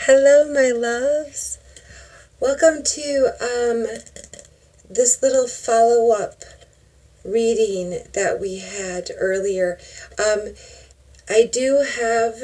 Hello, my loves. Welcome to this little follow-up reading that we had earlier. I do have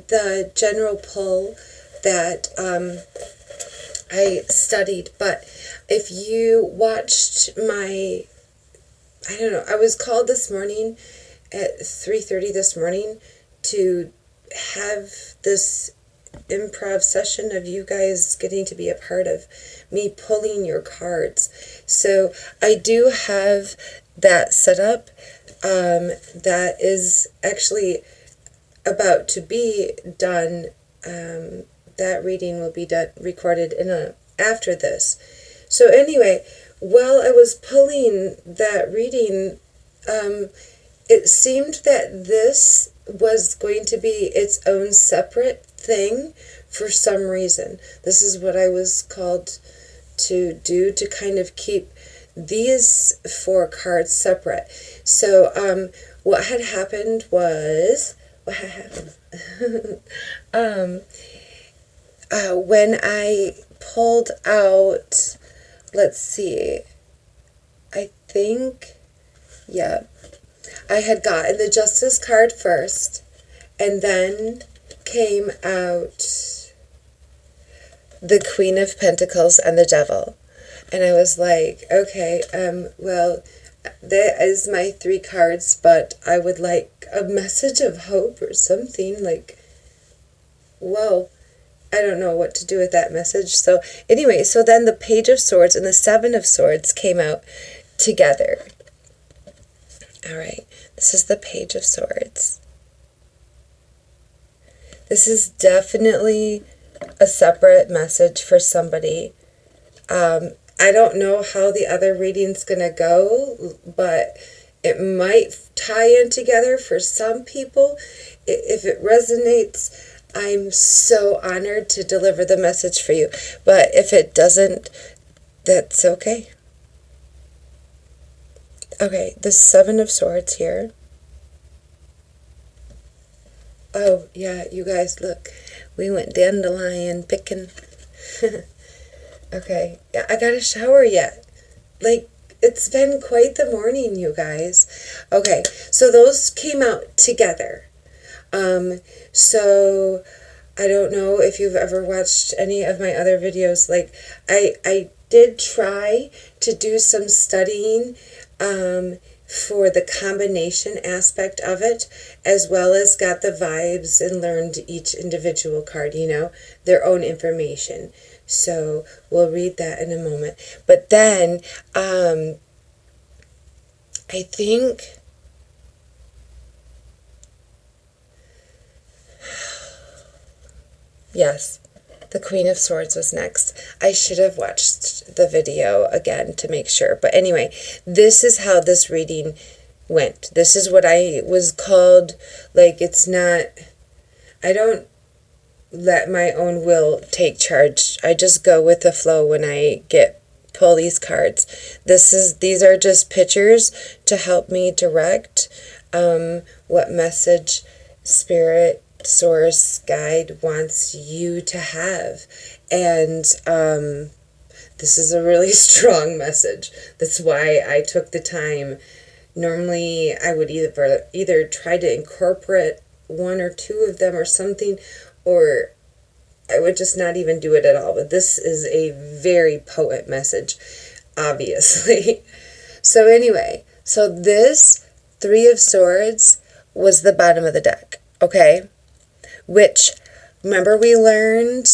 the general pull that I studied, but if you watched my, I don't know, I was called this morning at 3:30 this morning to have this improv session of you guys getting to be a part of me pulling your cards. So I do have that set up. That is actually about to be done. That reading will be recorded after this. So anyway, while I was pulling that reading, it seemed that this was going to be its own separate thing for some reason. This is what I was called to do, to kind of keep these four cards separate. So what had happened was, when I pulled out, let's see, I think, yeah, I had gotten the Justice card first, and then came out the Queen of Pentacles and the Devil. And I was like, okay, well, that is my three cards, but I would like a message of hope or something. Like, whoa, I don't know what to do with that message. So anyway, so then the Page of Swords and the Seven of Swords came out together. All right, this is the Page of Swords. This is definitely a separate message for somebody. I don't know how the other reading's going to go, but it might tie in together for some people. If it resonates, I'm so honored to deliver the message for you. But if it doesn't, that's okay. Okay, the Seven of Swords here. Oh, yeah, you guys, look. We went dandelion picking. Okay, I gotta shower yet. Like, it's been quite the morning, you guys. Okay, so those came out together. So I don't know if you've ever watched any of my other videos. Like, I did try to do some studying, for the combination aspect of it, as well as got the vibes and learned each individual card, their own information. So we'll read that in a moment. But then, I think, yes, the Queen of Swords was next. I should have watched the video again to make sure. But anyway, this is how this reading went. This is what I was called. Like, it's not, I don't let my own will take charge. I just go with the flow when I pull these cards. These are just pictures to help me direct what message Spirit, Source, Guide wants you to have. And this is a really strong message. That's why I took the time. Normally I would either try to incorporate one or two of them or something, or I would just not even do it at all. But this is a very potent message, obviously. So anyway, so this Three of Swords was the bottom of the deck, okay? Which, remember we learned,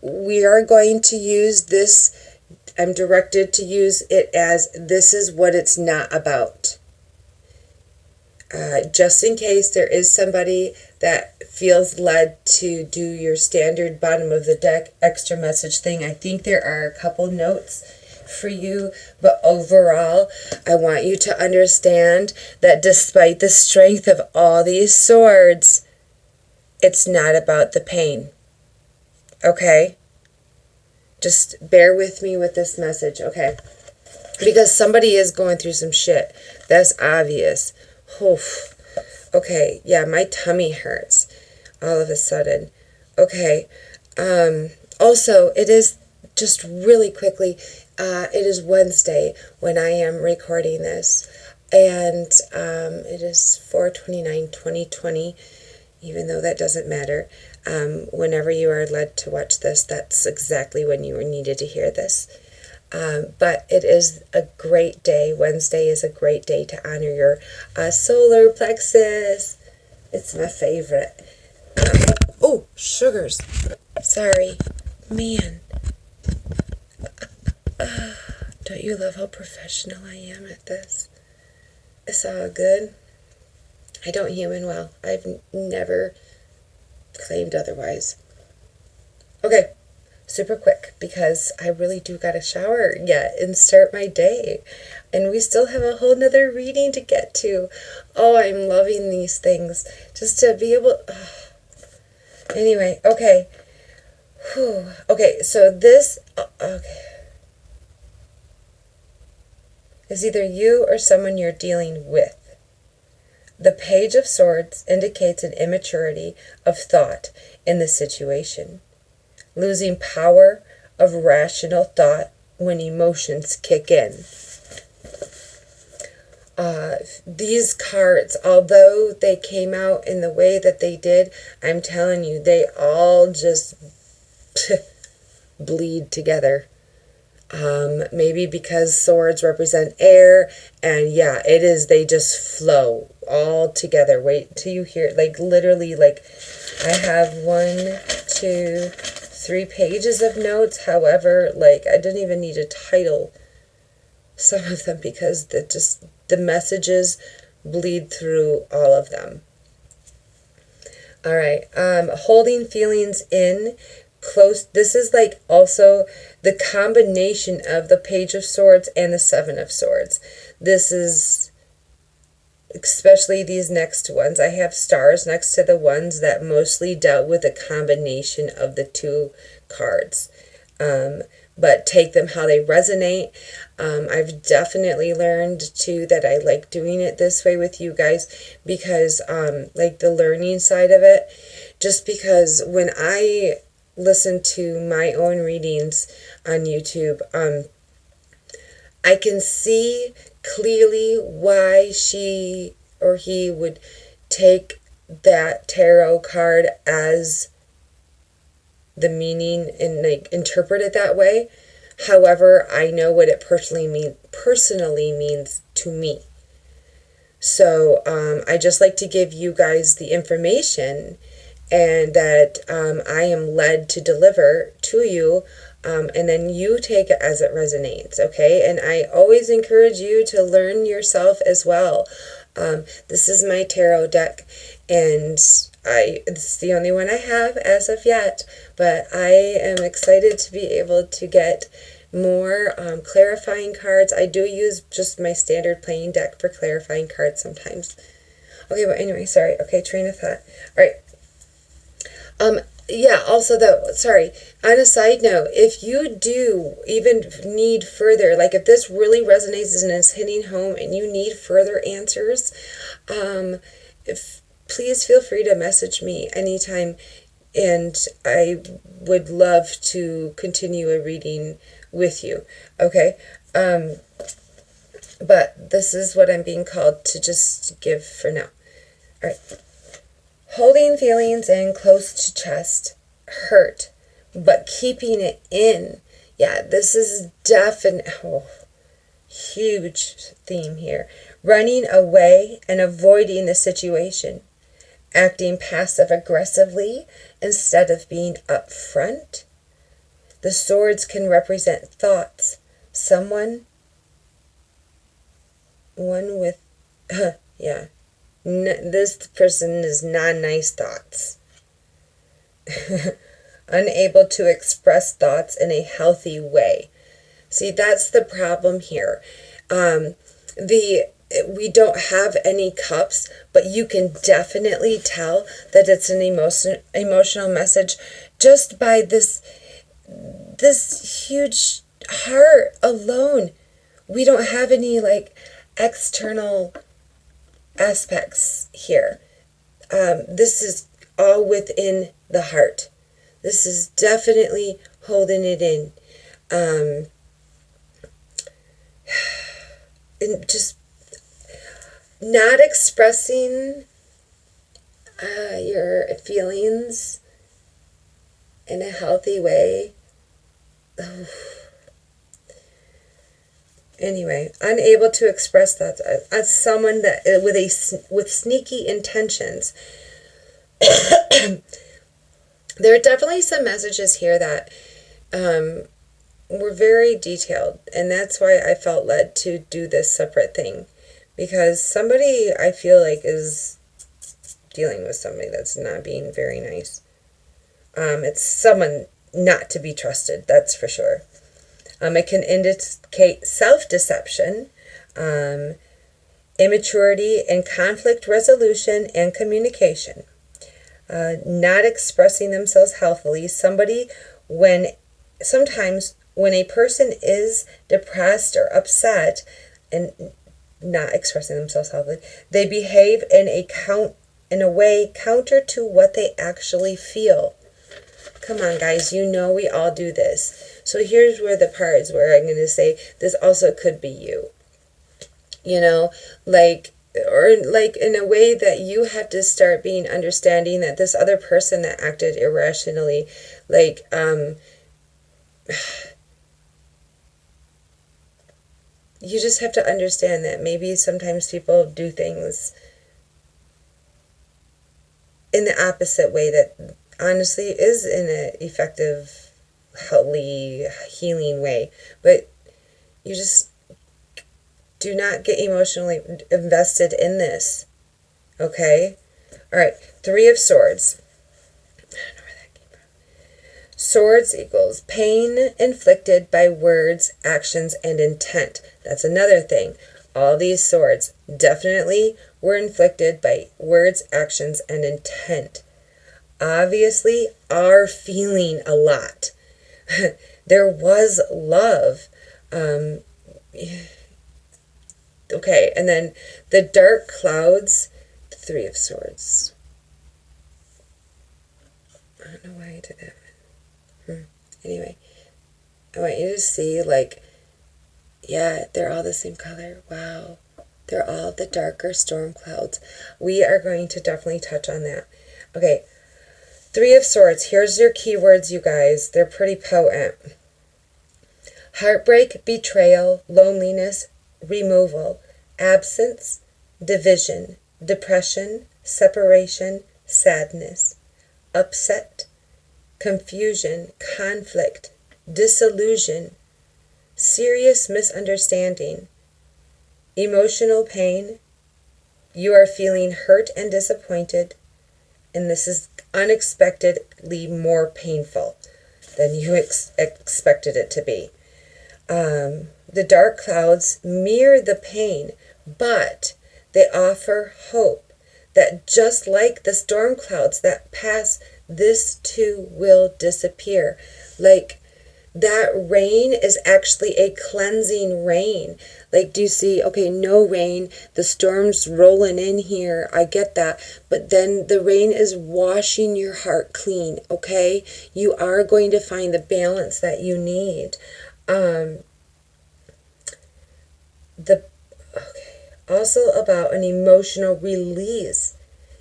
we are going to use this, I'm directed to use it as, this is what it's not about. Just in case there is somebody that feels led to do your standard bottom of the deck extra message thing, I think there are a couple notes for you, but overall, I want you to understand that despite the strength of all these swords, it's not about the pain. Okay? Just bear with me with this message, okay? Because somebody is going through some shit. That's obvious. Oof. Okay, yeah, my tummy hurts all of a sudden. Okay. Also, it is just really quickly, it is Wednesday when I am recording this, and it is 4/29/2020, even though that doesn't matter. Whenever you are led to watch this, that's exactly when you needed to hear this. But it is a great day. Wednesday is a great day to honor your solar plexus. It's my favorite. Oh, sugars. Sorry. Man. Don't you love how professional I am at this? It's all good. I don't human well. I've never claimed otherwise. Okay, super quick, because I really do gotta shower yet and start my day. And we still have a whole nother reading to get to. Oh, I'm loving these things. Just to be able... Anyway, okay. Whew. Okay, so this... Okay. Is either you or someone you're dealing with. The Page of Swords indicates an immaturity of thought in the situation, losing power of rational thought when emotions kick in. These cards, although they came out in the way that they did, I'm telling you, they all just bleed together. Maybe because swords represent air, and yeah, it is, they just flow all together. Wait till you hear, like, literally, like, I have 1, 2, 3 pages of notes. However, like, I didn't even need to title some of them because the messages bleed through all of them. All right, holding feelings in close. This is like also the combination of the Page of Swords and the Seven of Swords. This is especially these next ones. I have stars next to the ones that mostly dealt with a combination of the two cards. But take them how they resonate. I've definitely learned too that I like doing it this way with you guys because like the learning side of it, just because when I listen to my own readings on YouTube, I can see clearly why she or he would take that tarot card as the meaning and like interpret it that way. However, I know what it personally means to me. So I just like to give you guys the information and that I am led to deliver to you, and then you take it as it resonates, okay? And I always encourage you to learn yourself as well. This is my tarot deck, and it's the only one I have as of yet, but I am excited to be able to get more clarifying cards. I do use just my standard playing deck for clarifying cards sometimes. Okay, but anyway, sorry. Okay, train of thought. All right. Yeah, also though, sorry, on a side note, if you do even need further, like if this really resonates and is hitting home and you need further answers, please feel free to message me anytime, and I would love to continue a reading with you, okay? But this is what I'm being called to just give for now. All right. Holding feelings in close to chest, hurt, but keeping it in. Yeah, this is definitely huge theme here. Running away and avoiding the situation. Acting passive-aggressively instead of being upfront. The swords can represent thoughts. One with, yeah. This person is non-nice thoughts. Unable to express thoughts in a healthy way. See, that's the problem here. We don't have any cups, but you can definitely tell that it's an emotional message just by this huge heart alone. We don't have any like external aspects here. This is all within the heart. This is definitely holding it in. And just not expressing your feelings in a healthy way. Anyway, unable to express that as someone that with sneaky intentions. There are definitely some messages here that were very detailed, and that's why I felt led to do this separate thing, because somebody I feel like is dealing with somebody that's not being very nice. It's someone not to be trusted, that's for sure. It can indicate self-deception, immaturity in conflict resolution and communication, not expressing themselves healthily. Sometimes when a person is depressed or upset and not expressing themselves healthily, they behave in a way counter to what they actually feel. Come on, guys, we all do this. So here's where the part is where I'm going to say this also could be you. Or in a way that you have to start being understanding that this other person that acted irrationally, you just have to understand that maybe sometimes people do things in the opposite way that honestly is in an effective, healthy, healing way. But you just do not get emotionally invested in this. Okay? Alright, 3 of Swords. I don't know where that came from. Swords equals pain inflicted by words, actions, and intent. That's another thing. All these swords definitely were inflicted by words, actions, and intent. Obviously, are feeling a lot. There was love. Okay, and then the dark clouds, 3 of Swords. I don't know why I did that one. Anyway, I want you to see, they're all the same color. Wow. They're all the darker storm clouds. We are going to definitely touch on that. Okay, 3 of Swords. Here's your keywords, you guys. They're pretty potent. Heartbreak, betrayal, loneliness, removal, absence, division, depression, separation, sadness, upset, confusion, conflict, disillusion, serious misunderstanding, emotional pain. You are feeling hurt and disappointed, and this is unexpectedly more painful than you expected it to be. The dark clouds mirror the pain, but they offer hope that just like the storm clouds that pass, this too will disappear. That rain is actually a cleansing rain. Do you see, okay, no rain, the storm's rolling in here, I get that, but then the rain is washing your heart clean, okay? You are going to find the balance that you need. Also about an emotional release.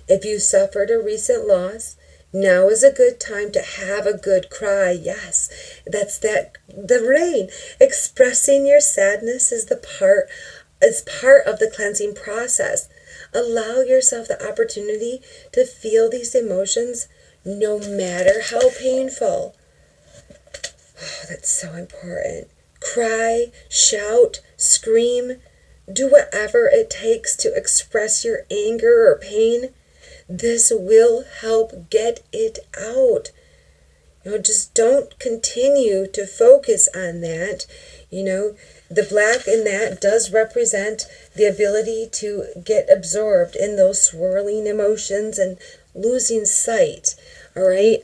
If you suffered a recent loss, now is a good time to have a good cry. Yes, the rain. Expressing your sadness is part of the cleansing process. Allow yourself the opportunity to feel these emotions no matter how painful. Oh, that's so important. Cry, shout, scream, do whatever it takes to express your anger or pain. This will help get it out. Just don't continue to focus on that. The black in that does represent the ability to get absorbed in those swirling emotions and losing sight. All right?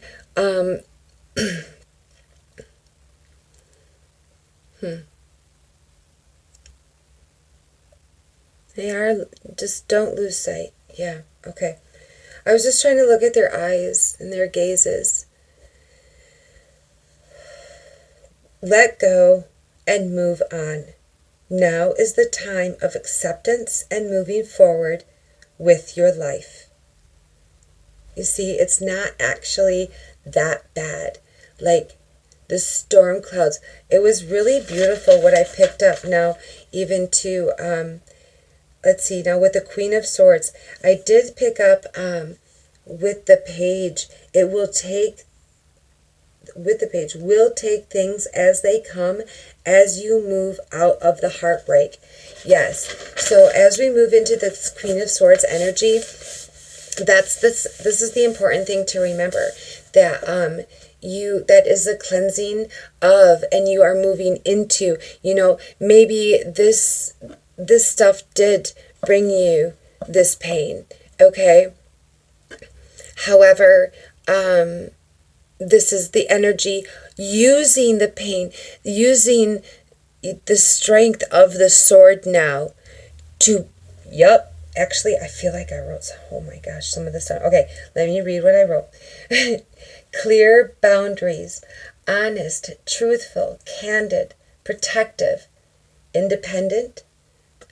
They are, just don't lose sight. Yeah, okay. I was just trying to look at their eyes and their gazes. let go and move on. Now is the time of acceptance and moving forward with your life. You see, it's not actually that bad. Like the storm clouds, it was really beautiful what I picked up now, even to, let's see, now with the Queen of Swords, I did pick up with the page, will take things as they come as you move out of the heartbreak. Yes. So as we move into this Queen of Swords energy, this is the important thing to remember, that that is a cleansing of, and you are moving into, maybe this stuff did bring you this pain, okay? However, this is the energy using the pain, using the strength of the sword now to, actually, I feel like I wrote, oh my gosh, some of this stuff. Okay, let me read what I wrote. Clear boundaries, honest, truthful, candid, protective, independent,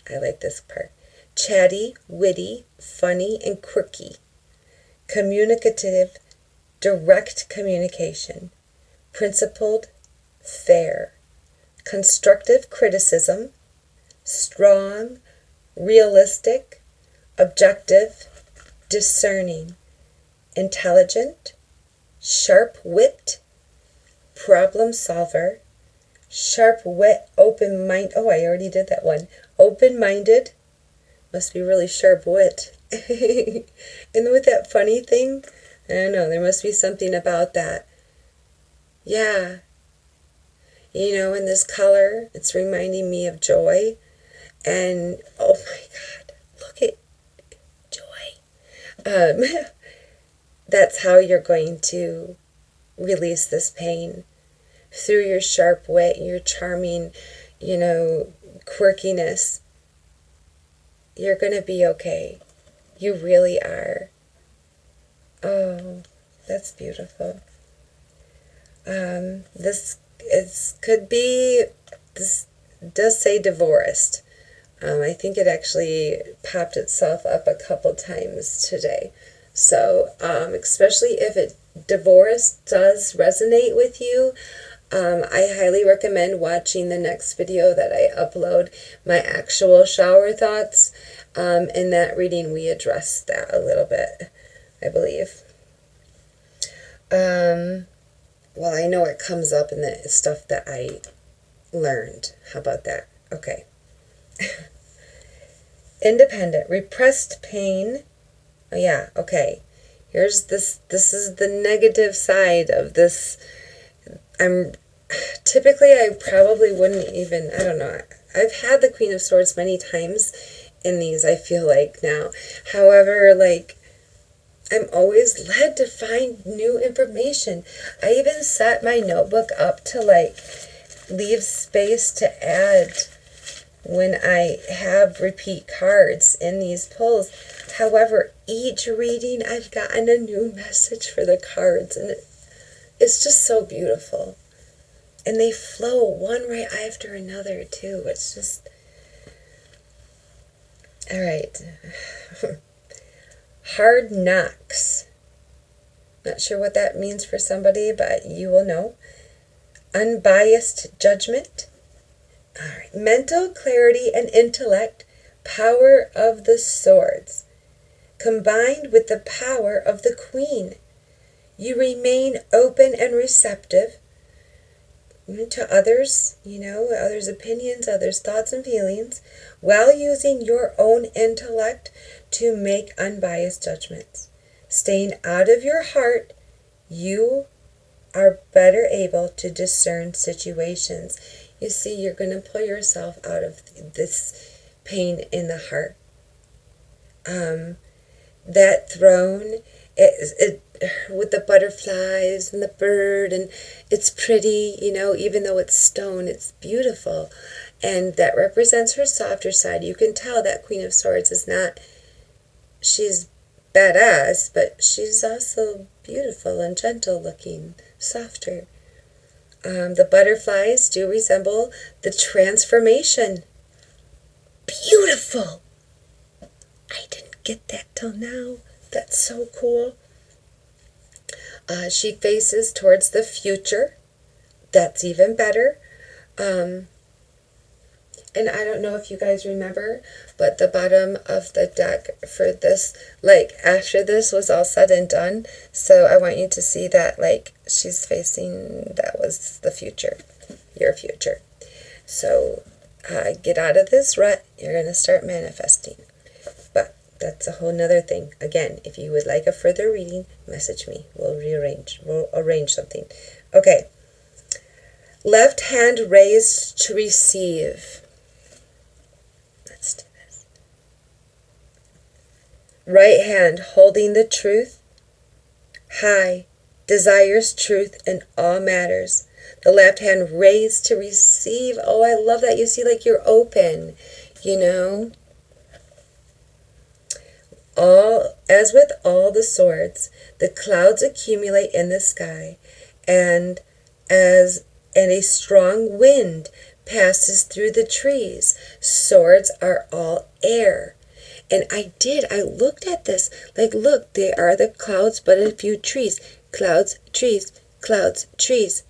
I like this part, chatty, witty, funny, and quirky, communicative, direct communication, principled, fair, constructive criticism, strong, realistic, objective, discerning, intelligent, sharp-wit, problem solver, sharp-wit, open mind. Oh, I already did that one. Open-minded, must be really sharp-wit. And with that funny thing, I don't know, there must be something about that. Yeah. In this color, it's reminding me of joy. And, oh my God, look at joy. That's how you're going to release this pain. Through your sharp wit, your charming, quirkiness. You're going to be okay. You really are. Oh, that's beautiful. This does say divorced. I think it actually popped itself up a couple times today. So, especially if divorce does resonate with you, I highly recommend watching the next video that I upload, my actual shower thoughts. In that reading, we addressed that a little bit, I believe. Well, I know it comes up in the stuff that I learned. How about that? Okay. Independent, repressed pain. Oh, yeah, okay. Here's this is the negative side of this. Typically, I probably wouldn't even, I don't know. I've had the Queen of Swords many times in these, I feel like now. However, I'm always led to find new information. I even set my notebook up to leave space to add when I have repeat cards in these pulls. However, each reading I've gotten a new message for the cards, and it's just so beautiful. And they flow one right after another too. It's just, all right. Hard knocks. Not sure what that means for somebody, but you will know. Unbiased judgment. All right. Mental clarity and intellect. Power of the swords. Combined with the power of the queen. You remain open and receptive to others, others' opinions, others' thoughts and feelings, while using your own intellect to make unbiased judgments. Staying out of your heart, you are better able to discern situations. You see, you're going to pull yourself out of this pain in the heart. That throne, it with the butterflies and the bird, and it's pretty, even though it's stone, it's beautiful. And that represents her softer side. You can tell that Queen of Swords is not, she's badass, but she's also beautiful and gentle looking, softer. The butterflies do resemble the transformation. Beautiful! I didn't get that till now. That's so cool. She faces towards the future. That's even better. And I don't know if you guys remember, but the bottom of the deck for this, like after this was all said and done, so I want you to see that like she's facing, that was the future, your future. So get out of this rut, you're going to start manifesting. But that's a whole nother thing. Again, if you would like a further reading, message me. We'll arrange something. Okay. Left hand raised to receive. Let's do this. Right hand holding the truth high, desires truth in all matters. The left hand raised to receive. Oh, I love that. You see, like you're open, you know. As with all the swords, the clouds accumulate in the sky, and a strong wind passes through the trees. Swords are all air. And I looked at this. Like, look, they are the clouds, but a few trees. Clouds, trees, clouds, trees.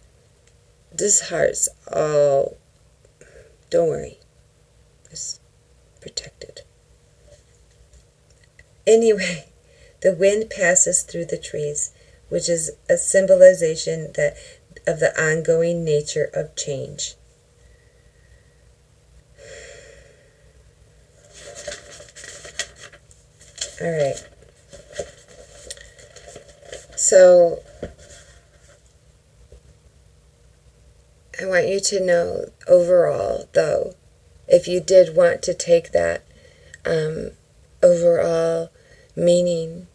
This heart's all, don't worry, it's protected. Anyway, the wind passes through the trees, which is a symbolization of the ongoing nature of change. All right. So I want you to know overall, though, if you did want to take that overall meaning,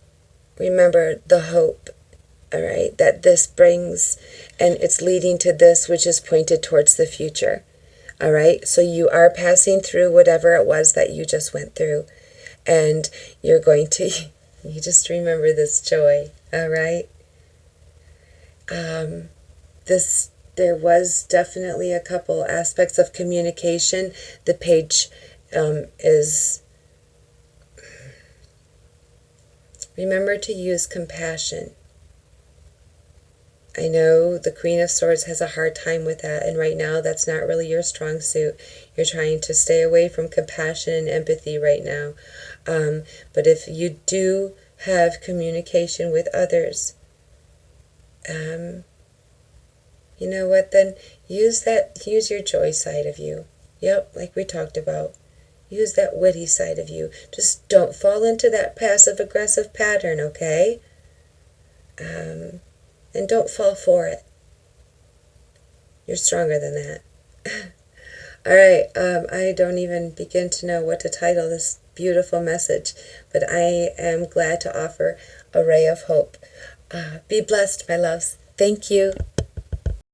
remember the hope, all right, that this brings, and it's leading to this, which is pointed towards the future, all right? So you are passing through whatever it was that you just went through, and you're going to, you just remember this joy, all right? There was definitely a couple aspects of communication. The page is, remember to use compassion. I know the Queen of Swords has a hard time with that, and right now that's not really your strong suit. You're trying to stay away from compassion and empathy right now. But if you do have communication with others, you know what, then use your joy side of you. Yep, like we talked about. Use that witty side of you. Just don't fall into that passive-aggressive pattern, okay? And don't fall for it. You're stronger than that. All right, I don't even begin to know what to title this beautiful message, but I am glad to offer a ray of hope. Be blessed, my loves. Thank you.